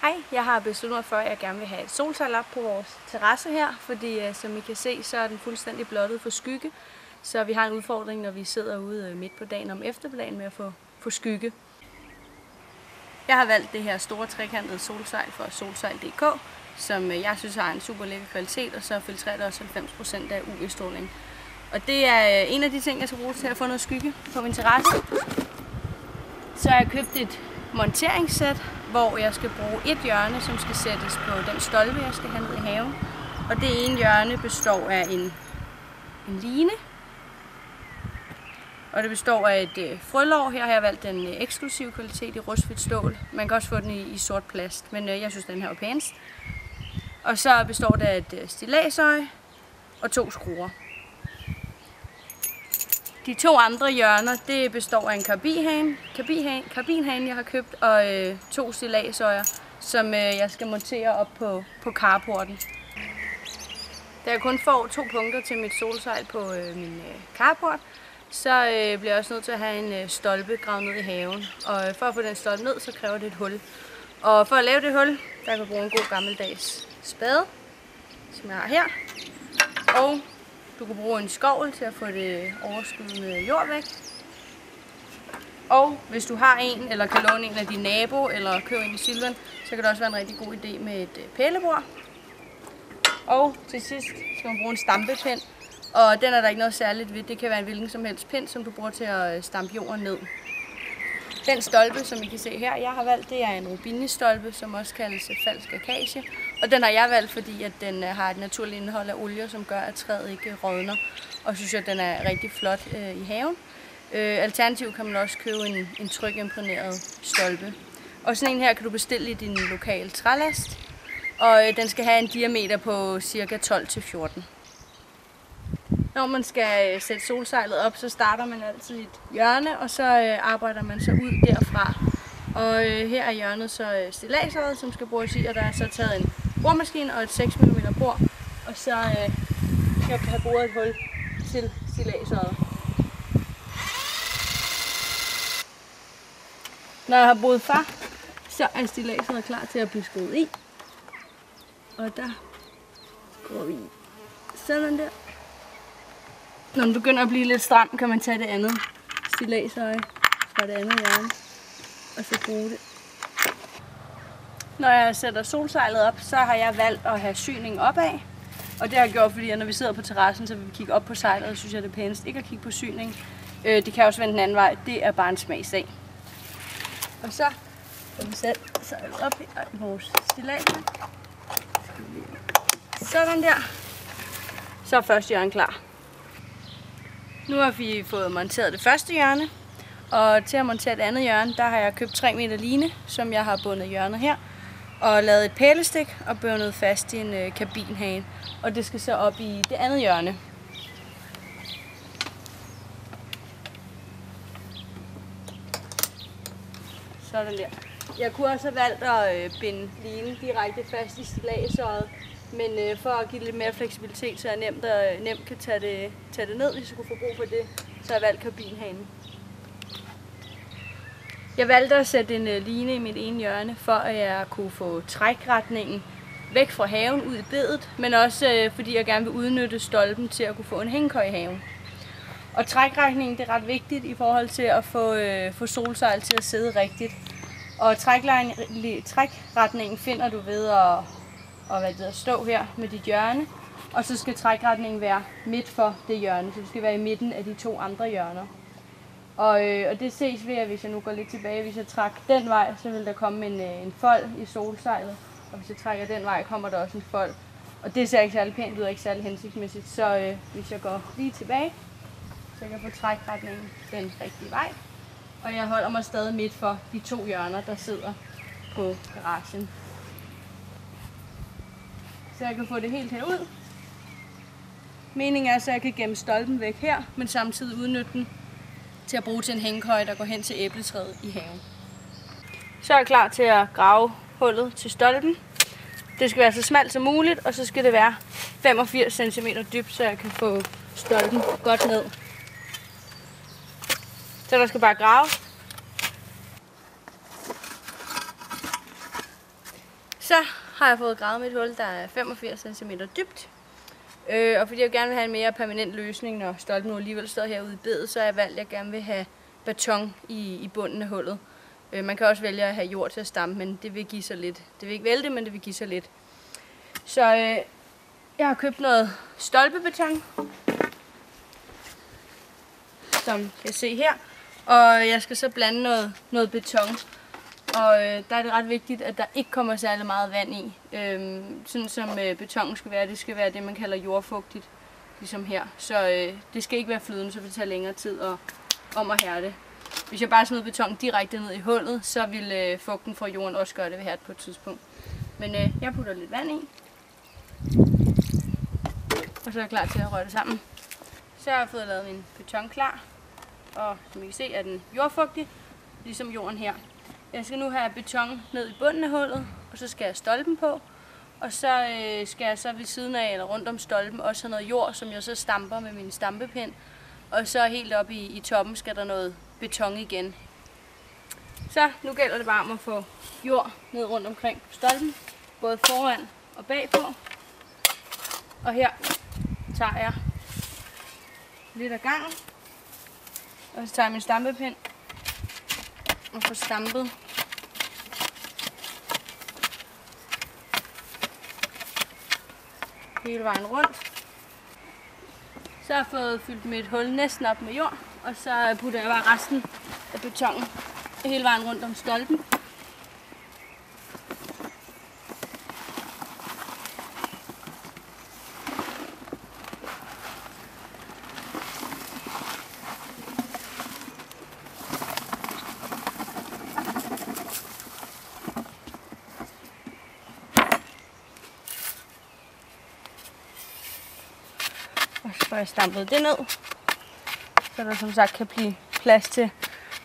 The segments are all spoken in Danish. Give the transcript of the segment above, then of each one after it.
Hej, jeg har besluttet mig for, at jeg gerne vil have et solsejl op på vores terrasse her, fordi som I kan se, så er den fuldstændig blottet for skygge. Så vi har en udfordring, når vi sidder ude midt på dagen om eftermiddagen med at få skygge. Jeg har valgt det her store trekantede solsejl fra Solsejl.dk, som jeg synes har en super lækker kvalitet, og så filtrerer det også 90% af UV-stråling. Og det er en af de ting, jeg skal bruge til at få noget skygge på min terrasse. Så har jeg købt et monteringssæt, hvor jeg skal bruge et hjørne, som skal sættes på den stolpe, jeg skal have ned i haven. Og det ene hjørne består af en line. Og det består af et frølår. Her har jeg valgt den eksklusive kvalitet i rustfrit stål. Man kan også få den i sort plast, men jeg synes, den her er pænest. Og så består det af et stilladsøje og 2 skruer. De 2 andre hjørner, det består af en karbinhane, jeg har købt, og 2 stilladsøjer, som jeg skal montere op på carporten. Da jeg kun får 2 punkter til mit solsejl på min carport, så bliver jeg også nødt til at have en stolpe gravet ned i haven. Og for at få den stolpe ned, så kræver det et hul. Og for at lave det hul, der kan jeg bruge en god gammeldags spade, som jeg har her. Og du kan bruge en skovl til at få det overskydende jord væk. Og hvis du har en, eller kan låne en af dine naboer, eller købe en i Silvan, så kan det også være en rigtig god idé med et pælebord. Og til sidst skal man bruge en stampepind, og den er der ikke noget særligt ved. Det kan være en hvilken som helst pind, som du bruger til at stampe jorden ned. Den stolpe, som I kan se her, jeg har valgt, det er en rubini-stolpe, som også kaldes falsk akacie. Og den har jeg valgt, fordi at den har et naturligt indhold af olie, som gør, at træet ikke rådner. Og synes, at den er rigtig flot i haven. Alternativt kan man også købe en trykimprægneret stolpe. Og sådan en her kan du bestille i din lokale trælast. Og den skal have en diameter på ca. 12-14. Når man skal sætte solsejlet op, så starter man altid i et hjørne, og så arbejder man så ud derfra. Og her er hjørnet så stilladsøjet, som skal bruges i, og der er så taget en boremaskine og et 6 mm bor. Og så kan jeg have boret et hul til stilladsøjet. Når jeg har boret fra, så er stilladsøjet klar til at blive skruet i. Og der går vi sådan der. Når den begynder at blive lidt stram, kan man tage det andet stilladsøje fra det andet hjørne, og så bruge det. Når jeg sætter solsejlet op, så har jeg valgt at have syningen opad. Og det har jeg gjort, fordi når vi sidder på terrassen, så vil vi kigge op på sejlet, og synes jeg det er pænest ikke at kigge på syning. Det kan også vende den anden vej, det er bare en smagssag. Og så kan vi sætte sejlet op i vores stilladsøje. Sådan der. Så er første hjørne klar. Nu har vi fået monteret det første hjørne, og til at montere det andet hjørne, der har jeg købt 3 meter line, som jeg har bundet hjørnet her, og lavet et pælestik og bundet fast i en karbinhane, og det skal så op i det andet hjørne. Sådan der. Jeg kunne også have valgt at binde linen direkte fast i stilladsøjet, men for at give det lidt mere fleksibilitet, så jeg nemt kan tage det ned, hvis jeg kunne få brug for det, så har jeg valgt karbinhanen. Jeg valgte at sætte en line i mit ene hjørne, for at jeg kunne få trækretningen væk fra haven ud i bedet, men også fordi jeg gerne vil udnytte stolpen til at kunne få en hængekøj i haven. Og trækretningen, det er ret vigtigt i forhold til at få solsejl til at sidde rigtigt. Og trækretningen finder du ved at stå her med dit hjørne, og så skal trækretningen være midt for det hjørne, så det skal være i midten af de 2 andre hjørner. Og det ses ved, at hvis jeg nu går lidt tilbage, hvis jeg trækker den vej, så vil der komme en fold i solsejlet, og hvis jeg trækker den vej, kommer der også en fold. Og det ser ikke særlig pænt ud og ikke særlig hensigtsmæssigt, så hvis jeg går lige tilbage, så kan jeg få trækretningen den rigtige vej. Og jeg holder mig stadig midt for de 2 hjørner, der sidder på garagen. Så jeg kan få det helt herud. Meningen er så, at jeg kan gemme stolpen væk her, men samtidig udnytte den til at bruge til en hængekøj, der går hen til æbletræet i haven. Så er jeg klar til at grave hullet til stolpen. Det skal være så smalt som muligt, og så skal det være 85 cm dybt, så jeg kan få stolpen godt ned. Så der skal bare grave. Så har jeg fået gravet mit hul, der er 85 cm dybt. Og fordi jeg gerne vil have en mere permanent løsning, når stolpen nu alligevel står herude i bedet, så har jeg valgt, at jeg gerne vil have beton i bunden af hullet. Man kan også vælge at have jord til at stampe, men det vil give sig lidt. Det vil ikke vælte, men det vil give sig lidt. Så jeg har købt noget stolpebeton, som I kan se her. Og jeg skal så blande noget beton. Og der er det ret vigtigt, at der ikke kommer særlig meget vand i. Sådan som betonen skal være, det skal være det, man kalder jordfugtigt, ligesom her. Så det skal ikke være flydende, så det tager længere tid om at hærde. Hvis jeg bare smider beton direkte ned i hullet, så vil fugten fra jorden også gøre det ved hærde på et tidspunkt. Men jeg putter lidt vand i. Og så er jeg klar til at røre det sammen. Så har jeg fået lavet min beton klar. Og som I kan se, er den jordfugtig, ligesom jorden her. Jeg skal nu have beton ned i bunden af hullet, og så skal jeg stolpen på. Og så skal jeg så ved siden af eller rundt om stolpen også have noget jord, som jeg så stamper med min stampepind. Og så helt oppe i toppen skal der noget beton igen. Så nu gælder det bare om at få jord ned rundt omkring stolpen, både foran og bagpå. Og her tager jeg lidt af gangen, og så tager jeg min stampepind og får stampet hele vejen rundt. Så har jeg fået fyldt mit hul næsten op med jord, og så putter jeg bare resten af betonen hele vejen rundt om stolpen. Og så får jeg stampet det ned, så der som sagt kan blive plads til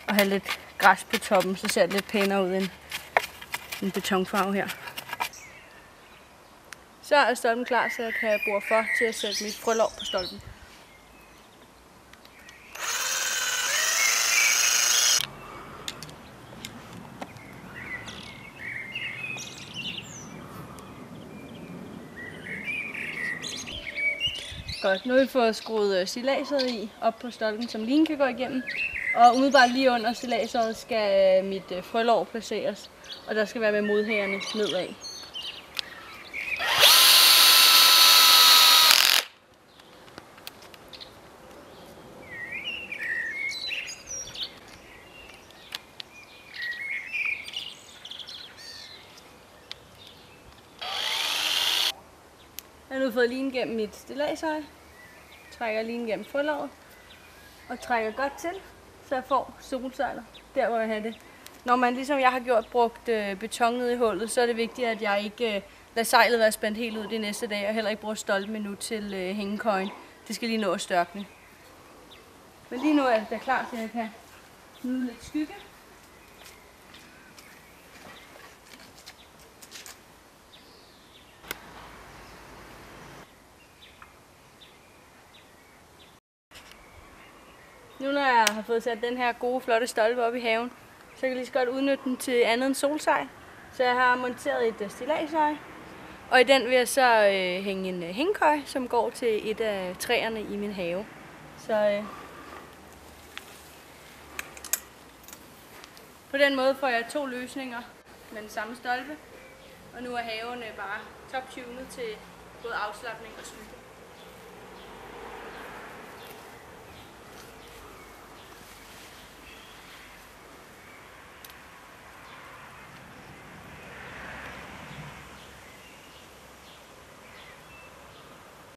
at have lidt græs på toppen, så ser det lidt pænere ud end en betonfarve her. Så er stolpen klar, så jeg kan bore for til at sætte mit frølår på stolpen. Godt, nu har vi fået skruet stilladseret i op på stolpen, som linen kan gå igennem. Og umiddelbart lige under stilladseret skal mit frølår placeres, og der skal være med modhagerne nedad. Jeg har nu fået linen gennem mit stilladsøje, trækker linen gennem frølåret og trækker godt til, så jeg får solsejler der, hvor jeg har det. Når man ligesom jeg har gjort brugt beton ned i hullet, så er det vigtigt, at jeg ikke lader sejlet være spændt helt ud de næste dage, og heller ikke bruger stolpen endnu til hængekøjen. Det skal lige nå at størkne. Men lige nu er det klar til, at jeg kan nyde lidt skygge. Nu når jeg har fået sat den her gode, flotte stolpe op i haven, så kan jeg lige så godt udnytte den til andet end solsejl. Så jeg har monteret et stilladsøje, og i den vil jeg så hænge en hængekøj, som går til et af træerne i min have. Så på den måde får jeg 2 løsninger med den samme stolpe, og nu er haven bare top-tunet til både afslapning og skygge.